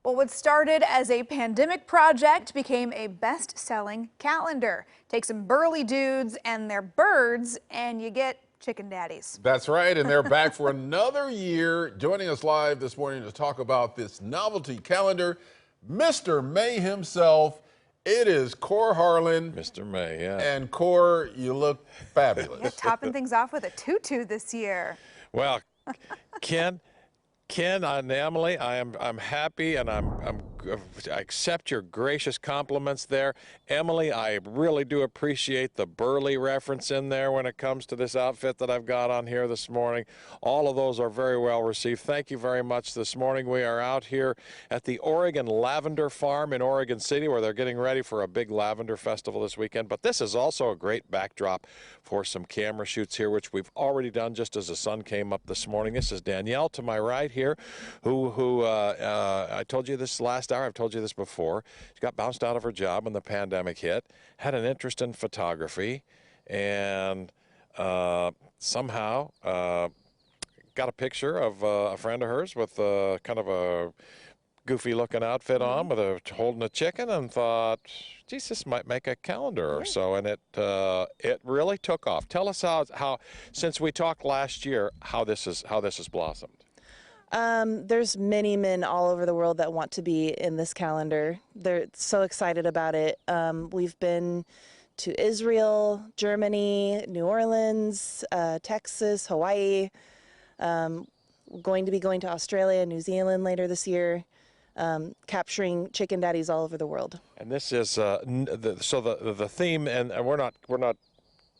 Well, what started as a pandemic project became a best-selling calendar. Take some burly dudes and their birds, and you get Chicken Daddies. That's right, and they're back for another year. Joining us live this morning to talk about this novelty calendar, Mr. May himself. It is Core Harlan. Mr. May, yeah. And Core, you look fabulous. Yeah, topping things off with a tutu this year. Well, Ken and Emily, I'm happy, and I accept your gracious compliments there. Emily, I really do appreciate the burly reference in there when it comes to this outfit that I've got on here this morning. All of those are very well received. Thank you very much. This morning we are out here at the Oregon Lavender Farm in Oregon City, where they're getting ready for a big lavender festival this weekend. But this is also a great backdrop for some camera shoots here, which we've already done just as the sun came up this morning. This is Danielle to my right here, who I told you this last hour, I've told you this before. She got bounced out of her job when the pandemic hit, had an interest in photography, and somehow got a picture of a friend of hers with kind of a goofy-looking outfit on, with holding a chicken, and thought, geez, this might make a calendar or so, and it really took off. Tell us how since we talked last year, how this has blossomed. There's many men all over the world that want to be in this calendar. They're so excited about it. We've been to Israel, Germany, New Orleans, Texas, Hawaii. Going to be going to Australia, New Zealand later this year, capturing chicken daddies all over the world. And this is the theme, and we're not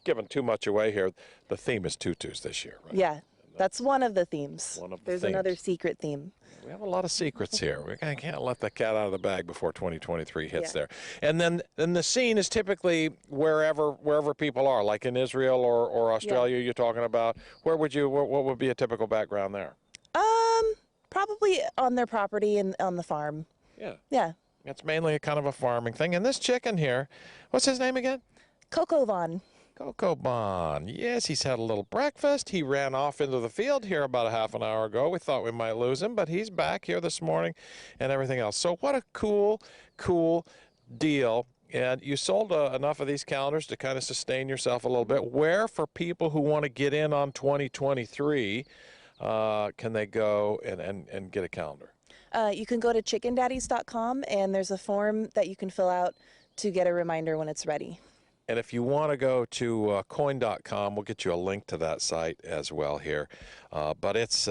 giving too much away here. The theme is tutus this year, right? Yeah. That's one of the themes. There's themes. another secret theme. We have a lot of secrets here. We can't let the cat out of the bag before 2023 hits there. And then the scene is typically wherever people are, like in Israel or Australia. You're talking about. What would be a typical background there? Probably on their property and on the farm. Yeah. Yeah. It's mainly a kind of a farming thing. And this chicken here, what's his name again? Coco Vaughn. Coco Bon. Yes, he's had a little breakfast. He ran off into the field here about a half an hour ago. We thought we might lose him, but he's back here this morning and everything else. So what a cool deal. And you sold enough of these calendars to kind of sustain yourself a little bit. Where, for people who want to get in on 2023, can they go and get a calendar? You can go to chickendaddies.com, and there's a form that you can fill out to get a reminder when it's ready. And if you want to go to coin.com, we'll get you a link to that site as well here. But it's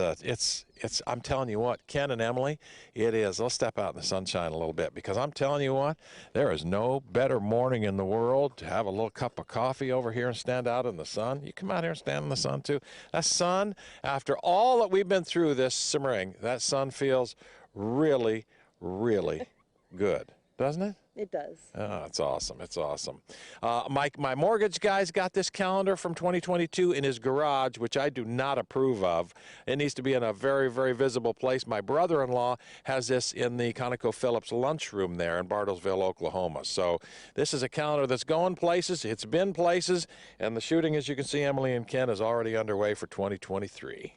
I'm telling you what, Ken and Emily, it is. Let's step out in the sunshine a little bit, because I'm telling you what, there is no better morning in the world to have a little cup of coffee over here and stand out in the sun. You come out here and stand in the sun too. That sun, after all that we've been through this spring, that sun feels really, really good, doesn't it? It does. Oh, it's awesome. It's awesome. My mortgage guy's got this calendar from 2022 in his garage, which I do not approve of. It needs to be in a very, very visible place. My brother-in-law has this in the ConocoPhillips lunchroom there in Bartlesville, Oklahoma. So this is a calendar that's going places. It's been places. And the shooting, as you can see, Emily and Ken, is already underway for 2023.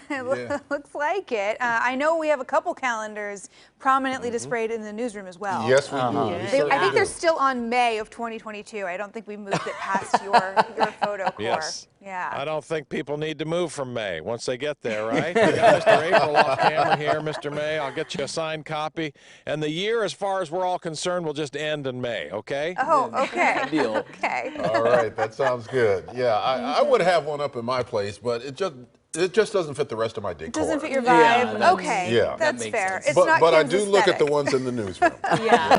Looks like it. I know we have a couple calendars prominently displayed in the newsroom as well. Yes, we do. I think they're still on May of 2022. I don't think we moved it past your photo, Core. Yes. Yeah. I don't think people need to move from May once they get there, right? We got Mr. April off camera here. Mr. May, I'll get you a signed copy. And the year, as far as we're all concerned, will just end in May, okay? Oh, okay. Deal. Okay. All right, that sounds good. Yeah, I would have one up in my place, but it just doesn't fit the rest of my decor. Doesn't fit your Yeah, vibe? that's- okay. Yeah. That's makes fair. sense. It's not But I Ken's do look at the aesthetic. ones in the newsroom. Yeah.